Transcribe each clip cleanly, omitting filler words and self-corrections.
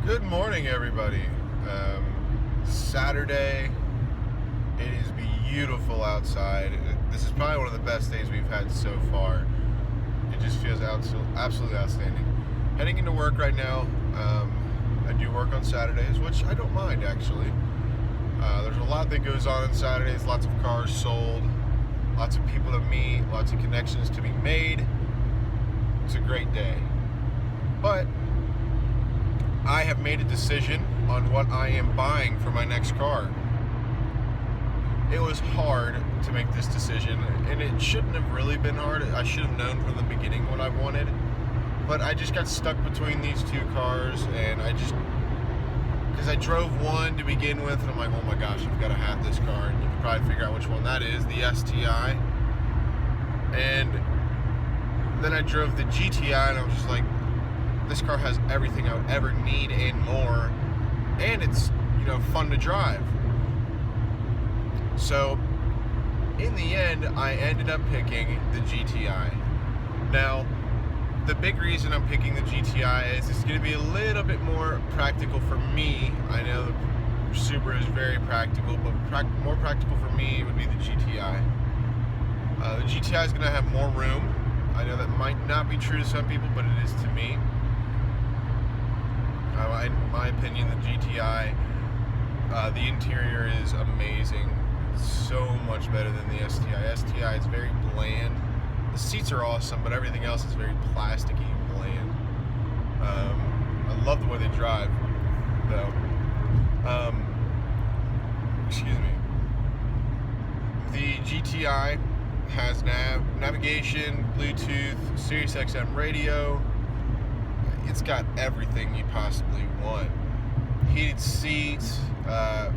Good morning, everybody. Saturday. It is beautiful outside. This is probably one of the best days we've had so far. It just feels absolutely outstanding. Heading into work right now. I do work on Saturdays, which I don't mind actually. There's a lot that goes on Saturdays. Lots of cars sold, lots of people to meet, lots of connections to be made. It's a great day. But I have made a decision on what I am buying for my next car. It was hard to make this decision, and it shouldn't have really been hard. I should have known from the beginning what I wanted, but I just got stuck between these two cars, and because I drove one to begin with, and I'm like, oh my gosh, I've got to have this car, and you can probably figure out which one that is, the STI, and then I drove the GTI, and I was just like, this car has everything I would ever need and more, and it's, fun to drive. So, in the end, I ended up picking the GTI. Now, the big reason I'm picking the GTI is it's going to be a little bit more practical for me. I know the Subaru is very practical, but more practical for me would be the GTI. The GTI is going to have more room. I know that might not be true to some people, but it is to me. In my opinion, the GTI, the interior is amazing. It's so much better than the STI. STI is very bland. The seats are awesome, but everything else is very plasticky and bland. I love the way they drive, though. Excuse me. The GTI has navigation, Bluetooth, Sirius XM radio. It's got everything you possibly want. Heated seats. I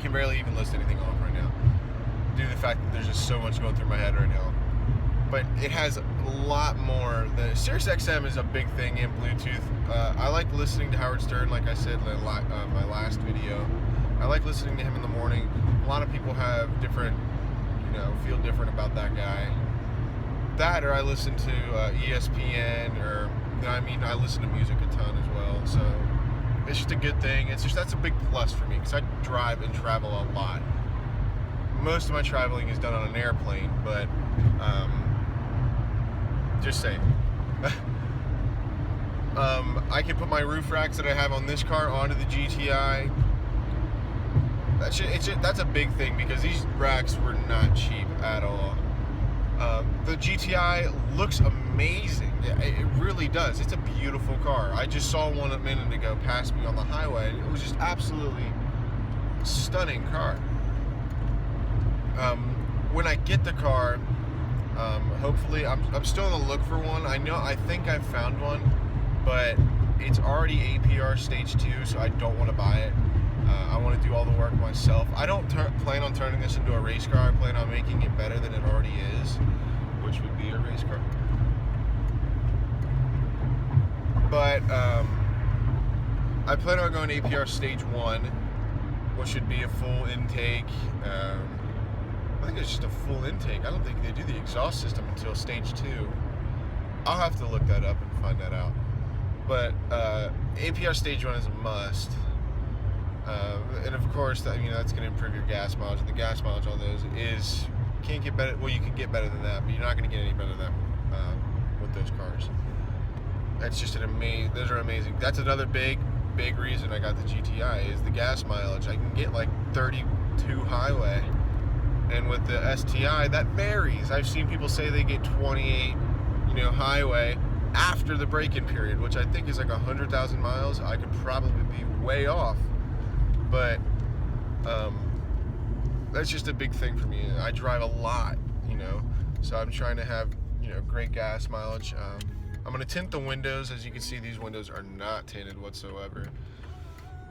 can barely even list anything off right now, due to the fact that there's just so much going through my head right now. But it has a lot more. The Sirius XM is a big thing in Bluetooth. I like listening to Howard Stern, like I said in my last video. I like listening to him in the morning. A lot of people have different, feel different about that guy. That, or I listen to ESPN, or I listen to music a ton as well. So it's just a good thing. That's a big plus for me because I drive and travel a lot. Most of my traveling is done on an airplane, but just saying. I can put my roof racks that I have on this car onto the GTI. That's a big thing because these racks were not cheap at all. The GTI looks amazing. It really does. It's a beautiful car. I just saw one a minute ago pass me on the highway. It was just absolutely stunning car. When I get the car, hopefully, I'm still on the look for one. I think I've found one, but it's already APR Stage 2, so I don't want to buy it. I want to do all the work myself. I don't plan on turning this into a race car. I plan on making it better than it already is, which would be a race car. But I plan on going APR Stage 1, which should be a full intake. I think it's just a full intake. I don't think they do the exhaust system until Stage 2. I'll have to look that up and find that out. But APR Stage 1 is a must. And of course, that's going to improve your gas mileage. And the gas mileage on those can't get better. Well, you can get better than that, but you're not going to get any better than with those cars. That's just those are amazing. That's another big reason I got the GTI is the gas mileage. I can get like 32 highway, and with the STI that varies. I've seen people say they get 28, highway after the break-in period, which I think is like 100,000 miles. I could probably be way off. But that's just a big thing for me. I drive a lot, so I'm trying to have, great gas mileage. I'm going to tint the windows. As you can see, these windows are not tinted whatsoever.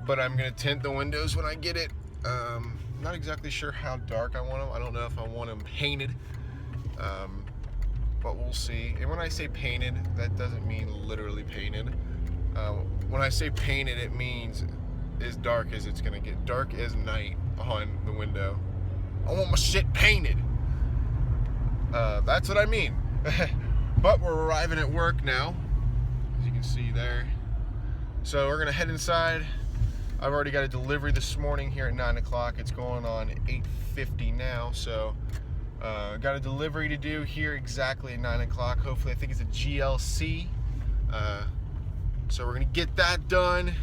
But I'm going to tint the windows when I get it. Not exactly sure how dark I want them. I don't know if I want them painted. But we'll see. And when I say painted, that doesn't mean literally painted. When I say painted, it means as dark as it's gonna get. Dark as night on the window. I want my shit painted. That's what I mean. But we're arriving at work now. As you can see there. So we're gonna head inside. I've already got a delivery this morning here at 9 o'clock. It's going on 8:50 now, so got a delivery to do here exactly at 9 o'clock. Hopefully, I think it's a GLC. So we're gonna get that done,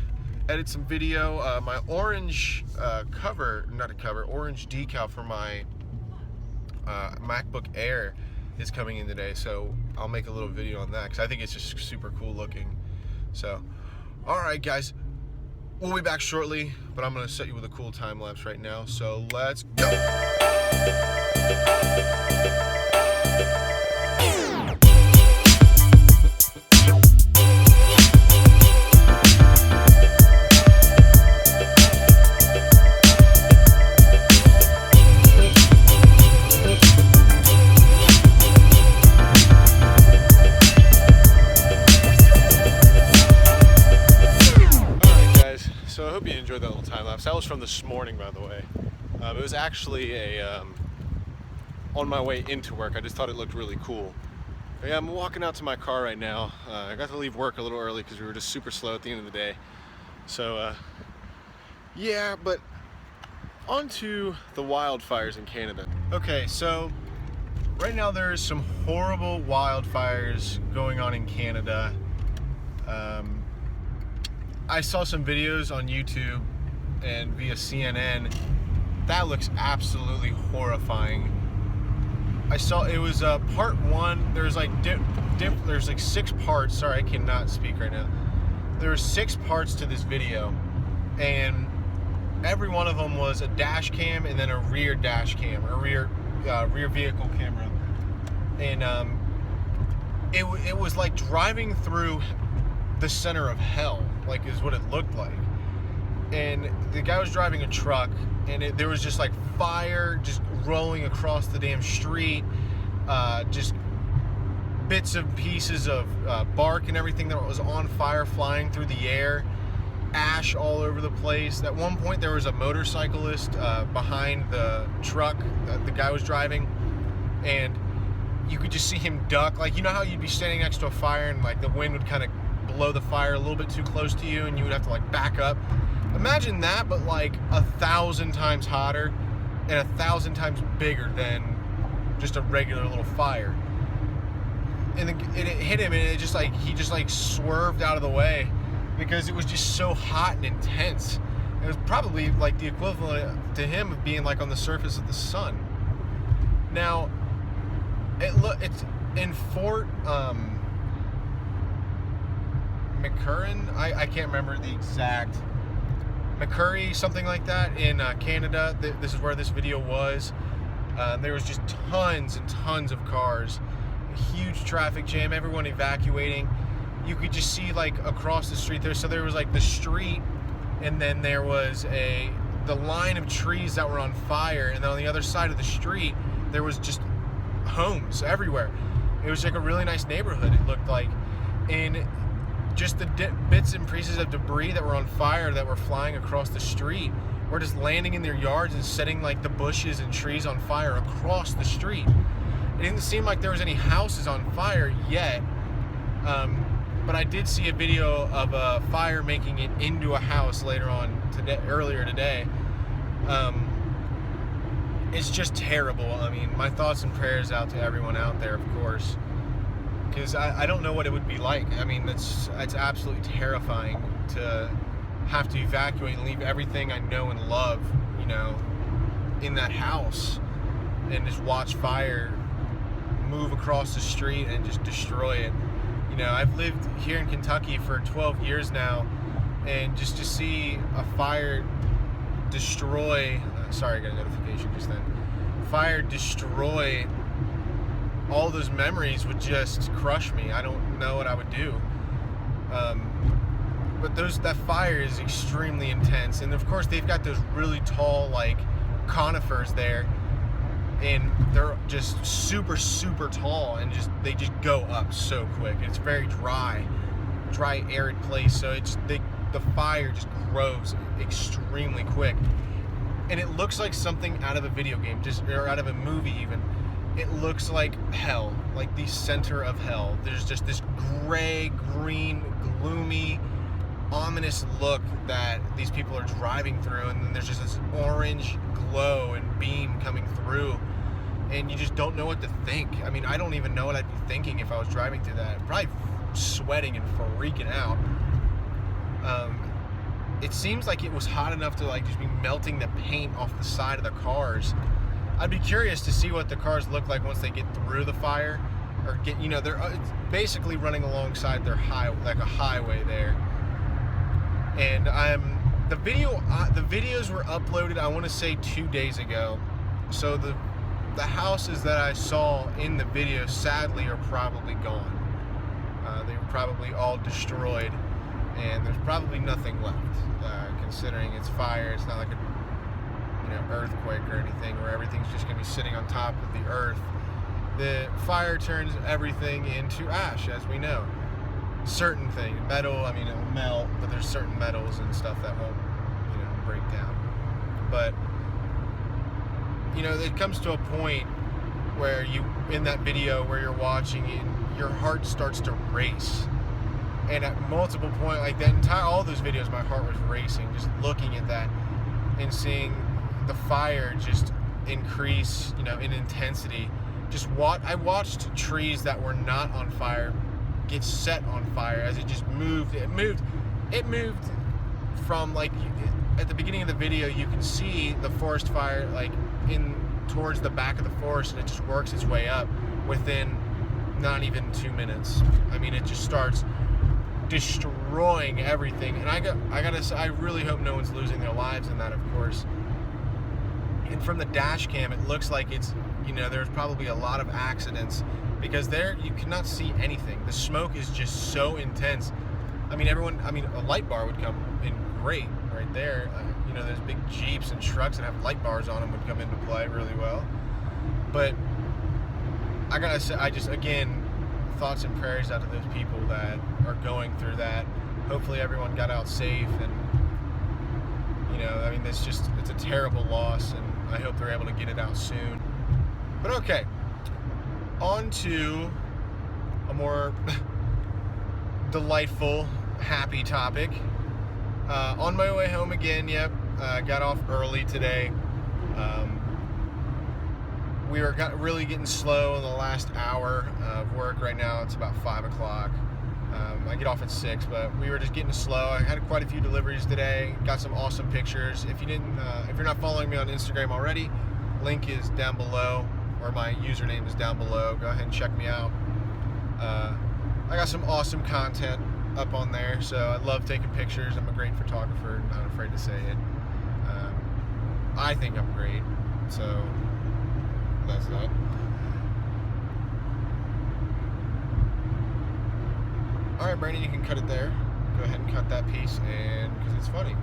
edit some video. My orange orange decal for my MacBook Air is coming in today, so I'll make a little video on that because I think it's just super cool looking. So, all right, guys, we'll be back shortly, but I'm gonna set you with a cool time lapse right now. So let's go. So I hope you enjoyed that little time lapse. That was from this morning, by the way. It was actually on my way into work. I just thought it looked really cool. But yeah, I'm walking out to my car right now. I got to leave work a little early because we were just super slow at the end of the day. So yeah, but on to the wildfires in Canada. Okay, so right now there's some horrible wildfires going on in Canada. I saw some videos on YouTube and via CNN. That looks absolutely horrifying. I saw it was part one. There's like there's like 6 parts. Sorry, I cannot speak right now. There are 6 parts to this video, and every one of them was a dash cam and then a rear dash cam, a rear vehicle camera, and it was like driving through the center of hell, like, is what it looked like. And the guy was driving a truck, and there was just like fire just rolling across the damn street, just bits and pieces of bark and everything that was on fire flying through the air, ash all over the place. At one point there was a motorcyclist behind the truck that the guy was driving, and you could just see him duck. Like, you know how you'd be standing next to a fire and like the wind would kind of blow the fire a little bit too close to you and you would have to like back up? Imagine that, but like 1,000 times hotter and 1,000 times bigger than just a regular little fire. And it hit him, and it just like he just like swerved out of the way because it was just so hot and intense. It was probably like the equivalent to him of being like on the surface of the sun. Now it's in Fort McCurran, I can't remember the exact, McCurry, something like that, in Canada. This is where this video was. There was just tons and tons of cars, a huge traffic jam, everyone evacuating. You could just see like across the street there. So there was like the street, and then there was the line of trees that were on fire, and then on the other side of the street there was just homes everywhere. It was like a really nice neighborhood, it looked like. And just the bits and pieces of debris that were on fire that were flying across the street were just landing in their yards and setting like the bushes and trees on fire across the street. It didn't seem like there was any houses on fire yet, but I did see a video of a fire making it into a house earlier today. It's just terrible. I mean, my thoughts and prayers out to everyone out there, of course, because I don't know what it would be like. I mean, it's absolutely terrifying to have to evacuate and leave everything I know and love, you know, in that house, and just watch fire move across the street and just destroy it. You know, I've lived here in Kentucky for 12 years now, and just to see a fire destroy, sorry, I got a notification just then, fire destroy all those memories would just crush me. I don't know what I would do. But that fire is extremely intense, and of course they've got those really tall like conifers there, and they're just super tall, and they just go up so quick. It's very dry arid place, so the fire just grows extremely quick, and it looks like something out of a video game, or out of a movie even. It looks like hell, like the center of hell. There's just this gray, green, gloomy, ominous look that these people are driving through, and then there's just this orange glow and beam coming through, and you just don't know what to think. I mean, I don't even know what I'd be thinking if I was driving through that. Probably sweating and freaking out. It seems like it was hot enough to like just be melting the paint off the side of the cars. I'd be curious to see what the cars look like once they get through the fire, or get, you know, they're basically running alongside their like a highway there. And the videos were uploaded, I want to say 2 days ago. So the houses that I saw in the video, sadly, are probably gone. They were probably all destroyed, and there's probably nothing left. Considering it's fire, it's not like a earthquake or anything where everything's just going to be sitting on top of the earth. The fire turns everything into ash, as we know. Certain things, metal, I mean, it'll melt, but there's certain metals and stuff that won't, break down. But, it comes to a point where in that video where you're watching it, your heart starts to race. And at multiple points, like all those videos, my heart was racing, just looking at that and seeing the fire just increase, in intensity. I watched trees that were not on fire get set on fire as it just moved. It moved from, like, at the beginning of the video, you can see the forest fire, like, towards the back of the forest, and it just works its way up within not even 2 minutes. I mean, it just starts destroying everything. And I gotta say, I really hope no one's losing their lives in that, of course. And from the dash cam, it looks like it's, there's probably a lot of accidents, because there you cannot see anything. The smoke is just so intense. I mean, a light bar would come in great right there. Those big Jeeps and trucks that have light bars on them would come into play really well. But I gotta say, again, thoughts and prayers out to those people that are going through that. Hopefully everyone got out safe, and it's a terrible loss, and I hope they're able to get it out soon. But okay, on to a more delightful, happy topic. On my way home again, got off early today. We were really getting slow in the last hour of work. Right now it's about 5 o'clock. I get off at 6, but we were just getting slow. I had quite a few deliveries today. Got some awesome pictures. If you're not following me on Instagram already, link is down below, or my username is down below. Go ahead and check me out. I got some awesome content up on there, so I love taking pictures. I'm a great photographer, not afraid to say it. I think I'm great, so that's that. Alright, Brandon, you can cut it there. Go ahead and cut that piece, and because it's funny.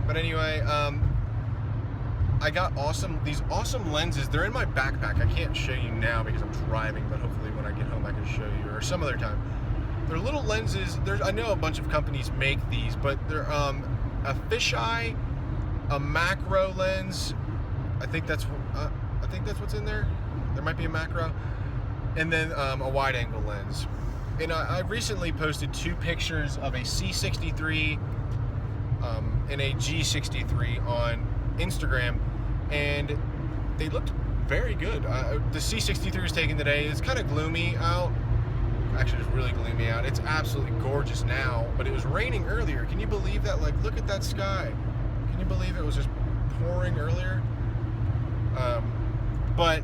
But anyway, I got these awesome lenses. They're in my backpack. I can't show you now because I'm driving, but hopefully when I get home I can show you, or some other time. They're little lenses. I know a bunch of companies make these, but they're a fisheye, a macro lens. I think that's what's in there. There might be a macro, and then a wide-angle lens. And I recently posted 2 pictures of a C63 and a G63 on Instagram, and they looked very good. The C63 was taken today. It's kind of gloomy out. Actually, it's really gloomy out. It's absolutely gorgeous now, but it was raining earlier. Can you believe that? Like, look at that sky. Can you believe it was just pouring earlier? But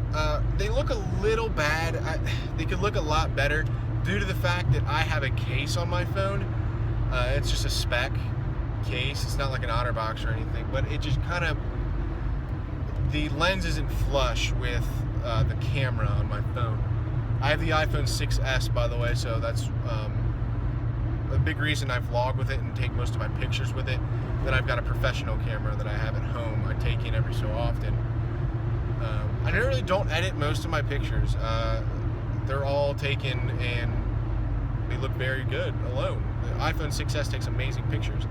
they look a little bad. They could look a lot better due to the fact that I have a case on my phone. It's just a spec case. It's not like an OtterBox or anything, but it just kind of, the lens isn't flush with the camera on my phone. I have the iPhone 6S, by the way, so that's a big reason I vlog with it and take most of my pictures with it. Then I've got a professional camera that I have at home. I take in every so often. I really don't edit most of my pictures. They're all taken and they look very good alone. The iPhone 6S takes amazing pictures.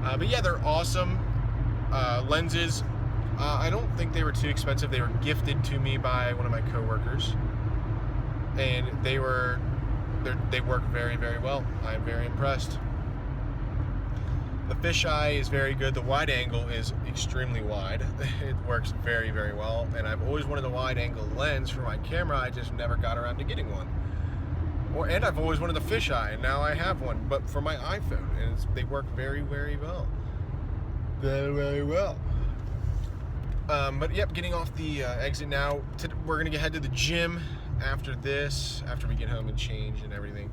But yeah, they're awesome lenses. I don't think they were too expensive. They were gifted to me by one of my coworkers, and they were they work very, very well. I am very impressed. The fisheye is very good. The wide angle is extremely wide. It works very, very well. And I've always wanted a wide angle lens for my camera. I just never got around to getting one. And I've always wanted a fisheye, and now I have one, but for my iPhone, and they work very, very well. Very, very well. But yep, getting off the exit now. We're gonna head to the gym after this, after we get home and change and everything.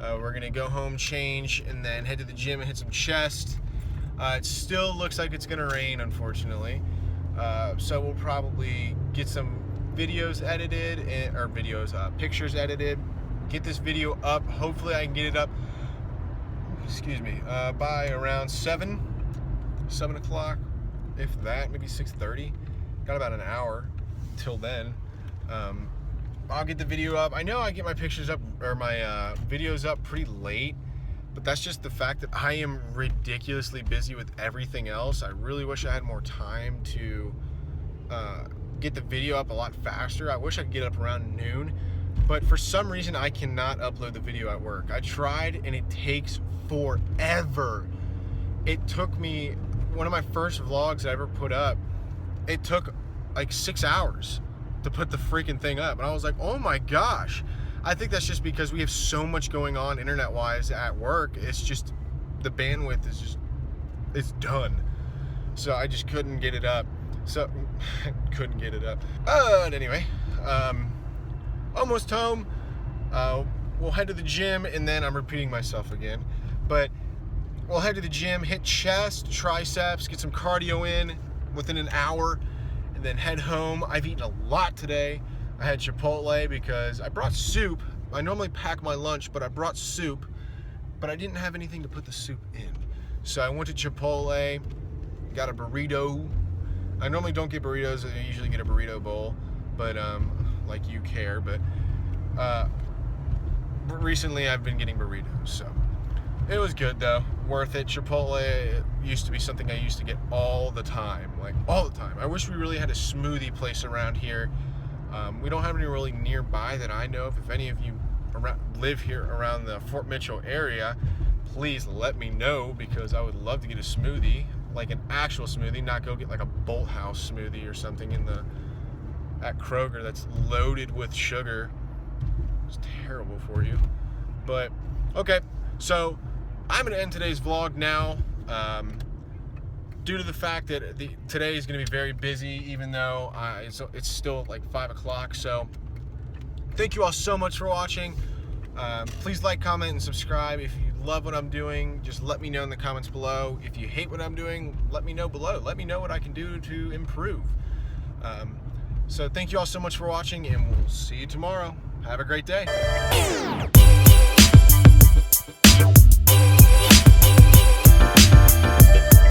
We're gonna go home, change, and then head to the gym and hit some chest. It still looks like it's gonna rain, unfortunately. So we'll probably get some videos edited, pictures edited. Get this video up. Hopefully I can get it up, by around 7 o'clock, if that, maybe 6:30. Got about an hour till then. I'll get the video up. I know I get my pictures up, or my videos up pretty late, but that's just the fact that I am ridiculously busy with everything else. I really wish I had more time to get the video up a lot faster. I wish I could get it up around noon, but for some reason I cannot upload the video at work. I tried, and it takes forever. It took me, one of my first vlogs I ever put up, it took like 6 hours to put the freaking thing up. And I was like, oh my gosh. I think that's just because we have so much going on internet-wise at work. It's just, the bandwidth is just, it's done. So I just couldn't get it up. But anyway, almost home. We'll head to the gym, and then I'm repeating myself again, but we'll head to the gym, hit chest, triceps, get some cardio in within an hour, and then head home. I've eaten a lot today. I had Chipotle because I brought soup. I normally pack my lunch, but I brought soup, but I didn't have anything to put the soup in. So I went to Chipotle, got a burrito. I normally don't get burritos. I usually get a burrito bowl, but like you care, but recently I've been getting burritos, so it was good though, worth it. Chipotle used to be something I used to get all the time, like all the time. I wish we really had a smoothie place around here. We don't have any really nearby that I know of. If any of you live here around the Fort Mitchell area, please let me know, because I would love to get a smoothie, like an actual smoothie, not go get like a Bolt House smoothie or something at Kroger that's loaded with sugar. It's terrible for you. But okay, so I'm gonna end today's vlog now, due to the fact that today is gonna be very busy, even though it's still like 5 o'clock. So thank you all so much for watching. Please like, comment, and subscribe. If you love what I'm doing, just let me know in the comments below. If you hate what I'm doing, let me know below. Let me know what I can do to improve. So thank you all so much for watching, and we'll see you tomorrow. Have a great day.